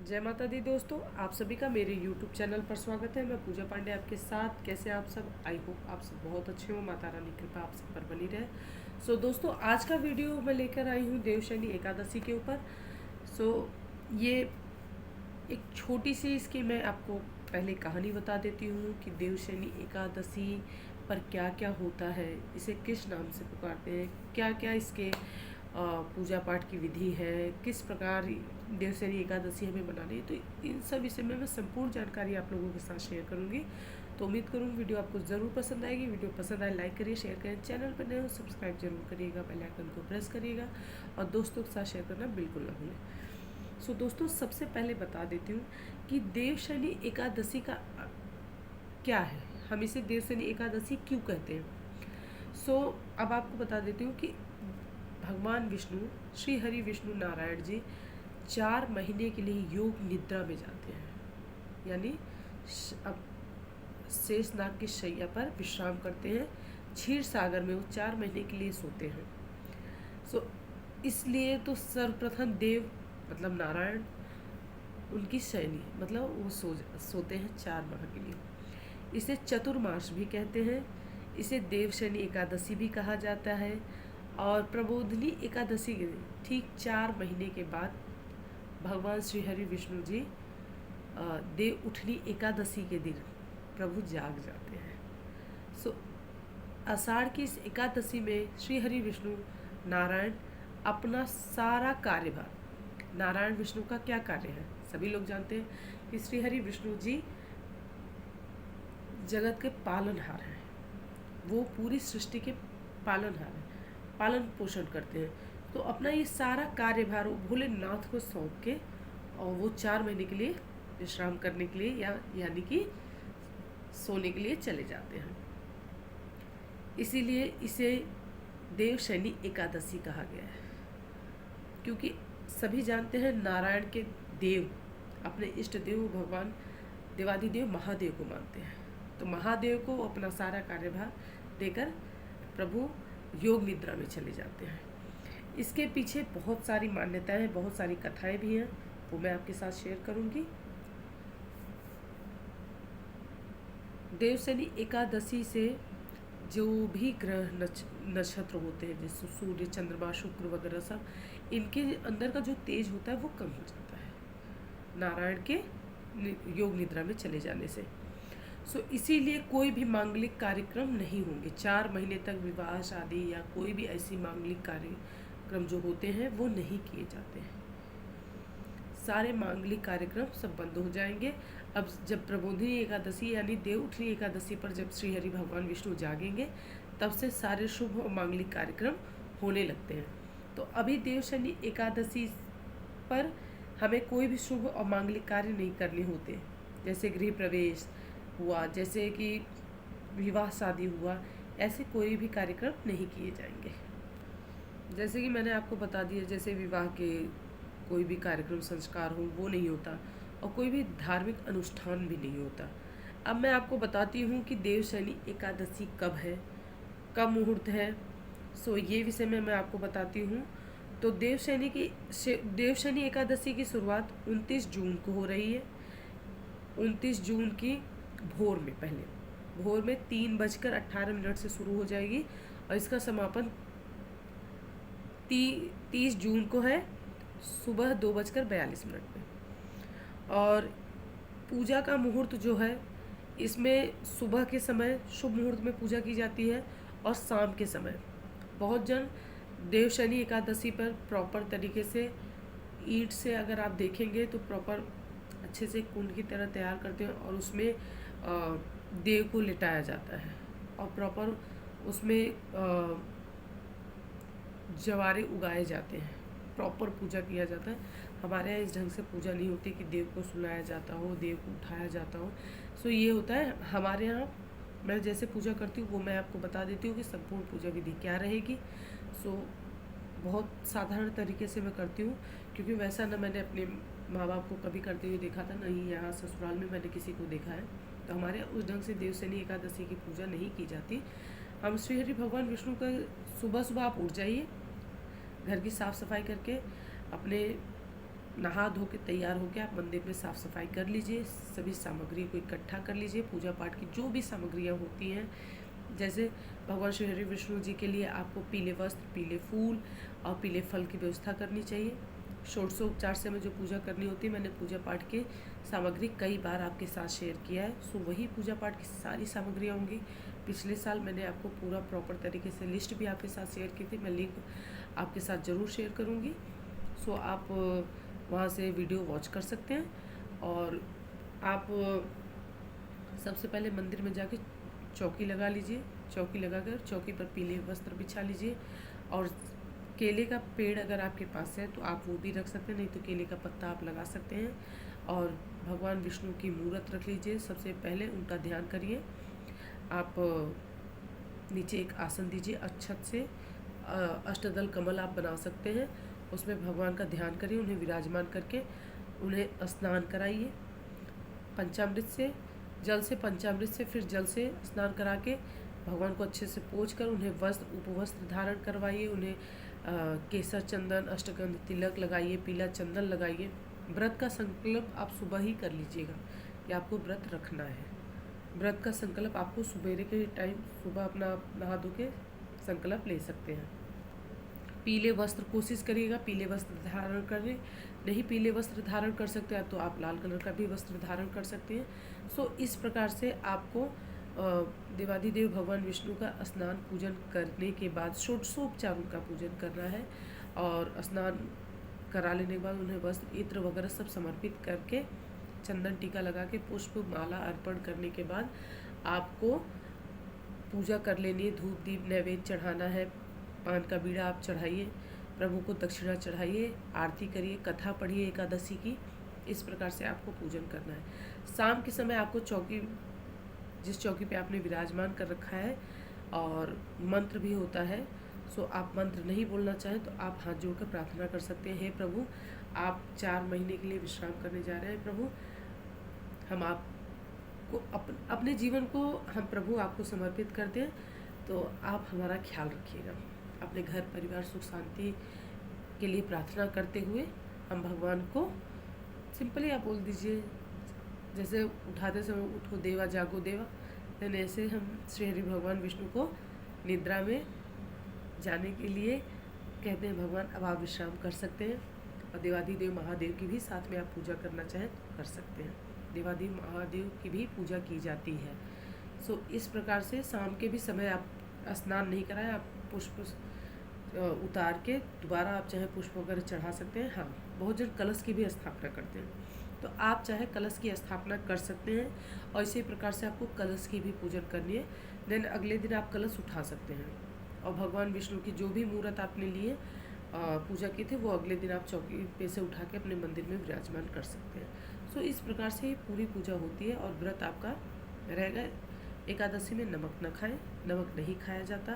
जय माता दी दोस्तों, आप सभी का मेरे YouTube चैनल पर स्वागत है। मैं पूजा पांडे आपके साथ। कैसे आप सब? आई होप आप सब बहुत अच्छे हो। माता रानी की कृपा आप सब पर बनी रहे। दोस्तों, आज का वीडियो मैं लेकर आई हूँ देवशनी एकादशी के ऊपर। ये एक छोटी सी इसकी मैं आपको पहले कहानी बता देती हूँ कि देवशनी एकादशी पर क्या क्या होता है, इसे किस नाम से पुकारते हैं, क्या क्या इसके पूजा पाठ की विधि है, किस प्रकार देवशनी एकादशी हमें मनानी है। तो इन सब विषय में मैं संपूर्ण जानकारी आप लोगों के साथ शेयर करूँगी। तो उम्मीद करूँ वीडियो आपको ज़रूर पसंद आएगी। वीडियो पसंद आए लाइक करिए, शेयर करें, चैनल पर नए हो सब्सक्राइब जरूर करिएगा, बेल आइकन को प्रेस करिएगा और दोस्तों के साथ शेयर करना बिल्कुल ना भूलें। दोस्तों, सबसे पहले बता देती हूँ कि देवशनी एकादशी का क्या है, हम इसे देवशनी एकादशी क्यों कहते हैं। अब आपको बता देती हूँ कि भगवान विष्णु, श्री हरि विष्णु नारायण जी 4 महीने के लिए योग निद्रा में जाते हैं, यानी अब शेषनाग की शैया पर विश्राम करते हैं। क्षीर सागर में वो 4 महीने के लिए सोते हैं। इसलिए तो सर्वप्रथम देव मतलब नारायण उनकी शैली मतलब वो सोते हैं 4 माह के लिए। इसे चतुर्मास भी कहते हैं। इसे देवशनी एकादशी भी कहा जाता है। और प्रबोधिनी एकादशी के दिन ठीक 4 महीने के बाद भगवान श्री हरि विष्णु जी देव उठनी एकादशी के दिन प्रभु जाग जाते हैं। आषाढ़ की इस एकादशी में श्री हरि विष्णु नारायण अपना सारा कार्यभार, नारायण विष्णु का क्या कार्य है सभी लोग जानते हैं कि श्री हरि विष्णु जी जगत के पालनहार हैं। वो पूरी सृष्टि के पालनहार हैं, पालन पोषण करते हैं। तो अपना ये सारा कार्यभार वो भोलेनाथ को सौंप के और वो 4 महीने के लिए विश्राम करने के लिए यानी कि सोने के लिए चले जाते हैं। इसीलिए इसे देवशनी एकादशी कहा गया है, क्योंकि सभी जानते हैं नारायण के देव अपने इष्ट देव भगवान देवादिदेव महादेव को मानते हैं। तो महादेव को अपना सारा कार्यभार देकर प्रभु योग निद्रा में चले जाते हैं। इसके पीछे बहुत सारी मान्यताएं हैं, बहुत सारी कथाएं भी हैं, वो मैं आपके साथ शेयर करूंगी। देवशनी एकादशी से जो भी ग्रह नक्षत्र होते हैं जैसे सूर्य, चंद्रमा, शुक्र वगैरह सब, इनके अंदर का जो तेज होता है वो कम हो जाता है नारायण के योग निद्रा में चले जाने से। इसीलिए कोई भी मांगलिक कार्यक्रम नहीं होंगे 4 महीने तक। विवाह, शादी या कोई भी ऐसी मांगलिक कार्यक्रम जो होते हैं वो नहीं किए जाते हैं। सारे मांगलिक कार्यक्रम सब बंद हो जाएंगे। अब जब प्रबोधिनी एकादशी यानी देव उठनी एकादशी पर जब श्री हरि भगवान विष्णु जागेंगे तब से सारे शुभ और मांगलिक कार्यक्रम होने लगते हैं। तो अभी देवशनी एकादशी पर हमें कोई भी शुभ और मांगलिक कार्य नहीं करने होते, जैसे गृह प्रवेश हुआ, जैसे कि विवाह शादी हुआ, ऐसे कोई भी कार्यक्रम नहीं किए जाएंगे। जैसे कि मैंने आपको बता दिया, जैसे विवाह के कोई भी कार्यक्रम संस्कार हो वो नहीं होता और कोई भी धार्मिक अनुष्ठान भी नहीं होता। अब मैं आपको बताती हूँ कि देवशनी एकादशी कब है, कब मुहूर्त है। ये विषय में मैं आपको बताती हूँ। तो देवशनी एकादशी की शुरुआत 29 जून को हो रही है। 29 जून की भोर में, पहले भोर में 3:18 से शुरू हो जाएगी और इसका समापन 30 जून को है सुबह 2:42 में। और पूजा का मुहूर्त जो है इसमें सुबह के समय शुभ मुहूर्त में पूजा की जाती है और शाम के समय बहुत जन देवशनी एकादशी पर प्रॉपर तरीके से ईंट से अगर आप देखेंगे तो प्रॉपर अच्छे से कुंड की तरह तैयार करते हैं और उसमें देव को लिटाया जाता है और प्रॉपर उसमें जवारे उगाए जाते हैं, प्रॉपर पूजा किया जाता है। हमारे यहाँ इस ढंग से पूजा नहीं होती कि देव को सुलाया जाता हो, देव को उठाया जाता हो। ये होता है हमारे यहाँ। मैं जैसे पूजा करती हूँ वो मैं आपको बता देती हूँ कि संपूर्ण पूजा विधि क्या रहेगी। बहुत साधारण तरीके से मैं करती हूँ, क्योंकि वैसा ना मैंने अपने माँ बाप को कभी करते हुए देखा था, नहीं यहाँ ससुराल में मैंने किसी को देखा है। तो हमारे उस ढंग से देवशनी एकादशी की पूजा नहीं की जाती। हम श्री हरि भगवान विष्णु का सुबह सुबह आप उठ जाइए, घर की साफ़ सफाई करके अपने नहा धो के तैयार होकर आप मंदिर में साफ़ सफाई कर लीजिए, सभी सामग्री को इकट्ठा कर लीजिए। पूजा पाठ की जो भी सामग्रियाँ होती हैं, जैसे भगवान श्री हरि विष्णु जी के लिए आपको पीले वस्त्र, पीले फूल और पीले फल की व्यवस्था करनी चाहिए। षोडशोपचार से हमें जो पूजा करनी होती है, मैंने पूजा पाठ के सामग्री कई बार आपके साथ शेयर किया है। सो वही पूजा पाठ की सारी सामग्रियाँ होंगी। पिछले साल मैंने आपको पूरा प्रॉपर तरीके से लिस्ट भी आपके साथ शेयर की थी, मैं लिंक आपके साथ ज़रूर शेयर करूँगी। सो आप वहाँ से वीडियो वॉच कर सकते हैं। और आप सबसे पहले मंदिर में जाके चौकी लगा लीजिए। चौकी लगाकर चौकी पर पीले वस्त्र बिछा लीजिए। और केले का पेड़ अगर आपके पास है तो आप वो भी रख सकते हैं, नहीं तो केले का पत्ता आप लगा सकते हैं। और भगवान विष्णु की मूर्त रख लीजिए। सबसे पहले उनका ध्यान करिए। आप नीचे एक आसन दीजिए अच्छत से। अष्टदल कमल आप बना सकते हैं, उसमें भगवान का ध्यान करिए। उन्हें विराजमान करके उन्हें स्नान कराइए पंचामृत से, जल से, पंचामृत से, फिर जल से स्नान करा के भगवान को अच्छे से पोंछ कर उन्हें वस्त्र, उपवस्त्र धारण करवाइए। उन्हें केसर, चंदन, अष्टगंध तिलक लगाइए, पीला चंदन लगाइए। व्रत का संकल्प आप सुबह ही कर लीजिएगा कि आपको व्रत रखना है। व्रत का संकल्प आपको सुबेरे के टाइम सुबह अपना नहा धो के संकल्प ले सकते हैं। पीले वस्त्र कोशिश करिएगा पीले वस्त्र धारण करें। नहीं पीले वस्त्र धारण कर सकते हैं तो आप लाल कलर का भी वस्त्र धारण कर सकते हैं। सो इस प्रकार से आपको देवाधिदेव भगवान विष्णु का स्नान पूजन करने के बाद षोडशोपचारों का पूजन करना है। और स्नान करा लेने के बाद उन्हें वस्त्र, इत्र वगैरह सब समर्पित करके चंदन टीका लगा के पुष्प माला अर्पण करने के बाद आपको पूजा कर लेनी है। धूप दीप नैवेद्य चढ़ाना है, पान का बीड़ा आप चढ़ाइए, प्रभु को दक्षिणा चढ़ाइए, आरती करिए, कथा पढ़िए एकादशी की। इस प्रकार से आपको पूजन करना है। शाम के समय आपको चौकी, जिस चौकी पे आपने विराजमान कर रखा है, और मंत्र भी होता है। सो आप मंत्र नहीं बोलना चाहें तो आप हाथ जोड़कर प्रार्थना कर सकते हैं। हे प्रभु, आप 4 महीने के लिए विश्राम करने जा रहे हैं। प्रभु, हम आपको अपने जीवन को हम प्रभु आपको समर्पित करते हैं, तो आप हमारा ख्याल रखिएगा। अपने घर परिवार सुख शांति के लिए प्रार्थना करते हुए हम भगवान को सिंपली आप बोल दीजिए, जैसे उठाते समय उठो देवा जागो देवा, देन ऐसे हम श्री हरि भगवान विष्णु को निद्रा में जाने के लिए कहते हैं। भगवान, अब आप विश्राम कर सकते हैं। और देवाधिदेव महादेव की भी साथ में आप पूजा करना चाहें तो कर सकते हैं। देवाधिदेव महादेव की भी पूजा की जाती है। सो इस प्रकार से शाम के भी समय आप स्नान नहीं कराएं, आप पुष्प उतार के दोबारा आप चाहे पुष्प वगैरह चढ़ा सकते हैं। हाँ, बहुत जन कलश की भी स्थापना करते हैं, तो आप चाहे कलश की स्थापना कर सकते हैं। और इसी प्रकार से आपको कलश की भी पूजन करनी है। देन अगले दिन आप कलश उठा सकते हैं, और भगवान विष्णु की जो भी मूर्त आपने लिए पूजा की थी, वो अगले दिन आप चौकी पे से उठा के अपने मंदिर में विराजमान कर सकते हैं। सो इस प्रकार से पूरी पूजा होती है और व्रत आपका रहेगा। एकादशी में नमक न खाएं, नमक नहीं खाया जाता,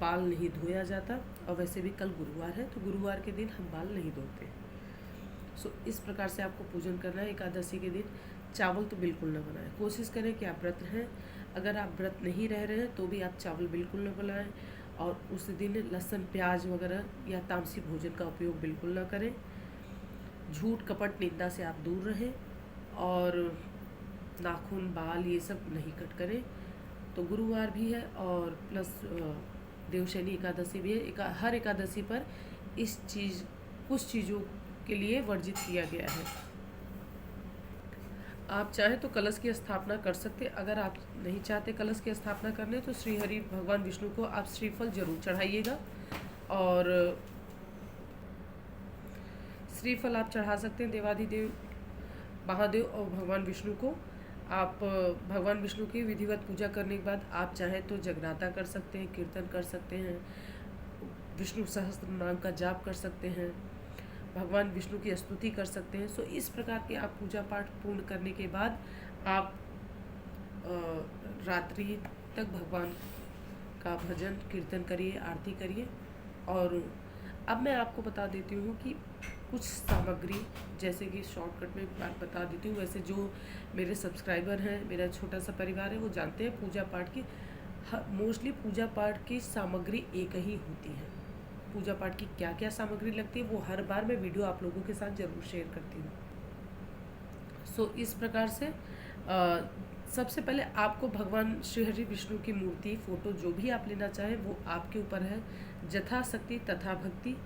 बाल नहीं धोया जाता। और वैसे भी कल गुरुवार है, तो गुरुवार के दिन हम बाल नहीं धोते। सो इस प्रकार से आपको पूजन करना है। एकादशी के दिन चावल तो बिल्कुल न बनाएं। कोशिश करें कि आप व्रत हैं, अगर आप व्रत नहीं रह रहे हैं तो भी आप चावल बिल्कुल न बनाएं। और उस दिन लहसुन प्याज वगैरह या तामसी भोजन का उपयोग बिल्कुल न करें। झूठ कपट निंदा से आप दूर रहें, और नाखून बाल ये सब नहीं कट करें। तो गुरुवार भी है और प्लस देवशैनी एकादशी भी है। हर एकादशी पर कुछ चीज़ों के लिए वर्जित किया गया है। आप चाहें तो कलश की स्थापना कर सकते। अगर आप नहीं चाहते कलश की स्थापना करने, तो श्री हरि भगवान विष्णु को आप श्रीफल जरूर चढ़ाइएगा। और श्रीफल आप चढ़ा सकते हैं देवाधिदेव महादेव और भगवान विष्णु को। आप भगवान विष्णु की विधिवत पूजा करने के बाद आप चाहें तो जगराता कर सकते हैं, कीर्तन कर सकते हैं, विष्णु सहस्त्र नाम का जाप कर सकते हैं, भगवान विष्णु की स्तुति कर सकते हैं। सो इस प्रकार के आप पूजा पाठ पूर्ण करने के बाद आप रात्रि तक भगवान का भजन कीर्तन करिए, आरती करिए। और अब मैं आपको बता देती हूँ कि कुछ सामग्री, जैसे कि शॉर्टकट में बात बता देती हूँ। वैसे जो मेरे सब्सक्राइबर हैं, मेरा छोटा सा परिवार है, वो जानते हैं पूजा पाठ की मोस्टली पूजा पाठ की सामग्री एक ही होती है। पूजा पाठ की क्या क्या सामग्री लगती है वो हर बार मैं वीडियो आप लोगों के साथ ज़रूर शेयर करती हूँ। सो इस प्रकार से सबसे पहले आपको भगवान श्री हरि विष्णु की मूर्ति फ़ोटो जो भी आप लेना चाहें वो आपके ऊपर है। यथाशक्ति तथा भक्ति,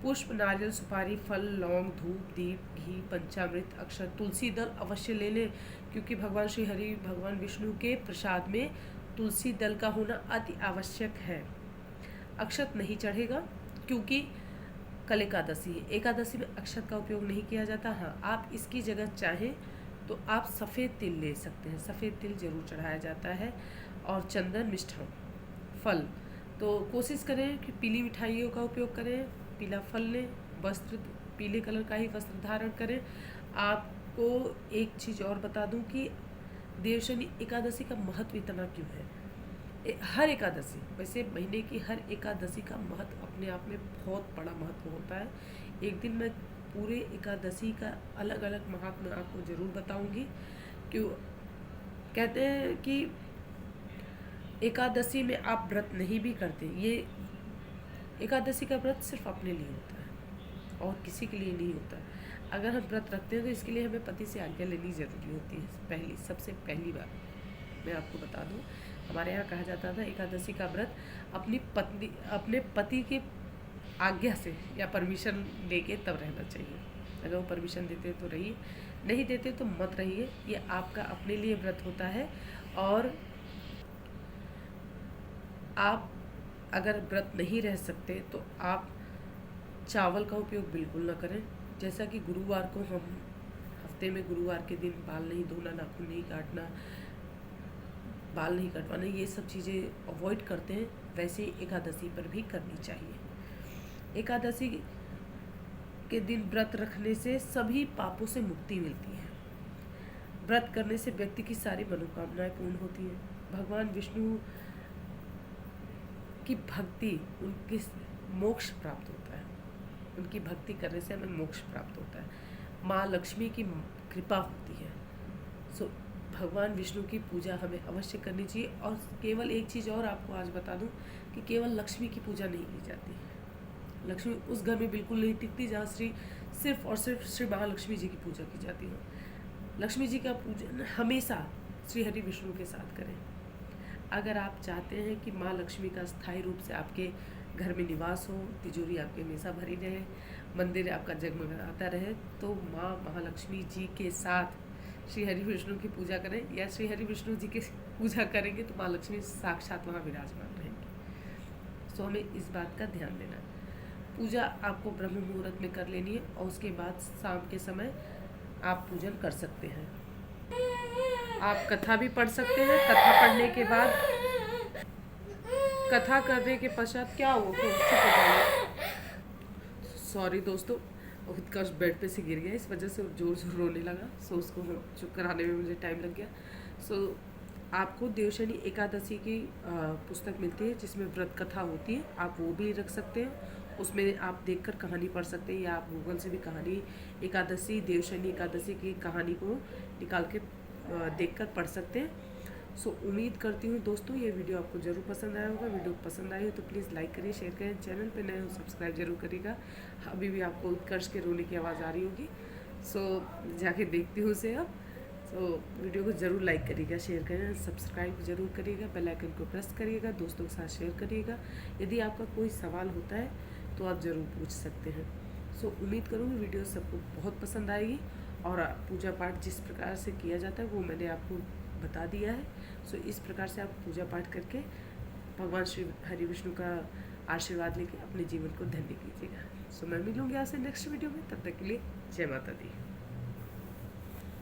पुष्प, नारियल, सुपारी, फल, लौंग, धूप, दीप, घी, पंचामृत, अक्षर, तुलसी दल अवश्य ले लें, क्योंकि भगवान श्री हरि भगवान विष्णु के प्रसाद में तुलसी दल का होना अति आवश्यक है। अक्षत नहीं चढ़ेगा क्योंकि कल एकादशी है। एकादशी में अक्षत का उपयोग नहीं किया जाता। हाँ, आप इसकी जगह चाहें तो आप सफ़ेद तिल ले सकते हैं, सफ़ेद तिल जरूर चढ़ाया जाता है। और चंदन, मिष्ठान, फल, तो कोशिश करें कि पीली मिठाइयों का उपयोग करें, पीला फल लें, वस्त्र पीले कलर का ही वस्त्र धारण करें। आपको एक चीज़ और बता दूं कि देवशनी एकादशी का महत्व इतना क्यों है। हर एकादशी, वैसे महीने की हर एकादशी का महत्व अपने आप में बहुत बड़ा महत्व होता है। एक दिन मैं पूरे एकादशी का अलग अलग महात्म्य आपको ज़रूर बताऊंगी। क्यों कहते हैं कि एकादशी में आप व्रत नहीं भी करते, ये एकादशी का व्रत सिर्फ अपने लिए होता है और किसी के लिए नहीं होता। अगर हम व्रत रखते हैं तो इसके लिए हमें पति से आज्ञा लेनी ज़रूरी होती है। सबसे पहली बार मैं आपको बता दूं, हमारे यहाँ कहा जाता था एकादशी का व्रत अपने पति के आज्ञा से या परमिशन लेके तब रहना चाहिए। अगर वो परमिशन देते तो रहिए, नहीं देते तो मत रहिए। ये आपका अपने लिए व्रत होता है। और आप अगर व्रत नहीं रह सकते तो आप चावल का उपयोग बिल्कुल ना करें। जैसा कि गुरुवार को हम हफ्ते में गुरुवार के दिन बाल नहीं धोना, नाखून नहीं काटना, बाल नहीं कटवाना, ये सब चीज़ें अवॉइड करते हैं, वैसे ही एकादशी पर भी करनी चाहिए। एकादशी के दिन व्रत रखने से सभी पापों से मुक्ति मिलती है। व्रत करने से व्यक्ति की सारी मनोकामनाएं पूर्ण होती हैं। भगवान विष्णु की भक्ति, उनके मोक्ष प्राप्त होता है। उनकी भक्ति करने से हमें मोक्ष प्राप्त होता है। माँ लक्ष्मी की कृपा होती है। सो भगवान विष्णु की पूजा हमें अवश्य करनी चाहिए। और केवल एक चीज़ और आपको आज बता दूं कि केवल लक्ष्मी की पूजा नहीं की जाती। लक्ष्मी उस घर में बिल्कुल नहीं टिकती जहाँ सिर्फ और सिर्फ श्री महालक्ष्मी जी की पूजा की जाती हो। लक्ष्मी जी का पूजन हमेशा श्री हरि विष्णु के साथ करें। अगर आप चाहते हैं कि माँ लक्ष्मी का स्थायी रूप से आपके घर में निवास हो, तिजोरी आपके हमेशा भरी रहे, मंदिर आपका जगमगाता रहे, तो माँ महालक्ष्मी जी के साथ श्री हरि विष्णु की पूजा करें। या श्री हरि विष्णु जी की पूजा करेंगे तो माँ लक्ष्मी साक्षात वहाँ विराजमान रहेंगी। सो हमें इस बात का ध्यान देना है। पूजा आपको ब्रह्म मुहूर्त में कर लेनी है और उसके बाद शाम के समय आप पूजन कर सकते हैं। आप कथा भी पढ़ सकते हैं। कथा पढ़ने के बाद, कथा करने के पश्चात क्या हुआ, चुप हो जाइए, सॉरी दोस्तों, उत्कर्ष बेड पे से गिर गया, इस वजह से जोर जोर रोने लगा। सो उसको चुप कराने में मुझे टाइम लग गया। सो आपको देवशनी एकादशी की पुस्तक मिलती है जिसमें व्रत कथा होती है, आप वो भी रख सकते हैं। उसमें आप देखकर कहानी पढ़ सकते हैं, या आप गूगल से भी कहानी एकादशी, देवशनी एकादशी की कहानी को निकाल के देखकर पढ़ सकते हैं। सो उम्मीद करती हूँ दोस्तों ये वीडियो आपको ज़रूर पसंद आया होगा। वीडियो पसंद आई हो तो प्लीज़ लाइक करिए, शेयर करें, चैनल पे नए हो सब्सक्राइब जरूर करिएगा। अभी भी आपको उत्कर्ष के रोने की आवाज़ आ रही होगी। सो जाके देखती हूँ उसे अब। सो वीडियो को ज़रूर लाइक करिएगा, शेयर करें, सब्सक्राइब जरूर करिएगा, बेल आइकन को प्रेस करिएगा, दोस्तों के साथ शेयर करिएगा। यदि आपका कोई सवाल होता है तो आप ज़रूर पूछ सकते हैं। सो उम्मीद करूँगी वीडियो सबको बहुत पसंद आएगी। और पूजा पाठ जिस प्रकार से किया जाता है वो मैंने आपको बता दिया है। सो इस प्रकार से आप पूजा पाठ करके भगवान श्री हरि विष्णु का आशीर्वाद लेके अपने जीवन को धन्य कीजिएगा। सो मैं मिलूँगी आपसे नेक्स्ट वीडियो में, तब तक के लिए जय माता दी।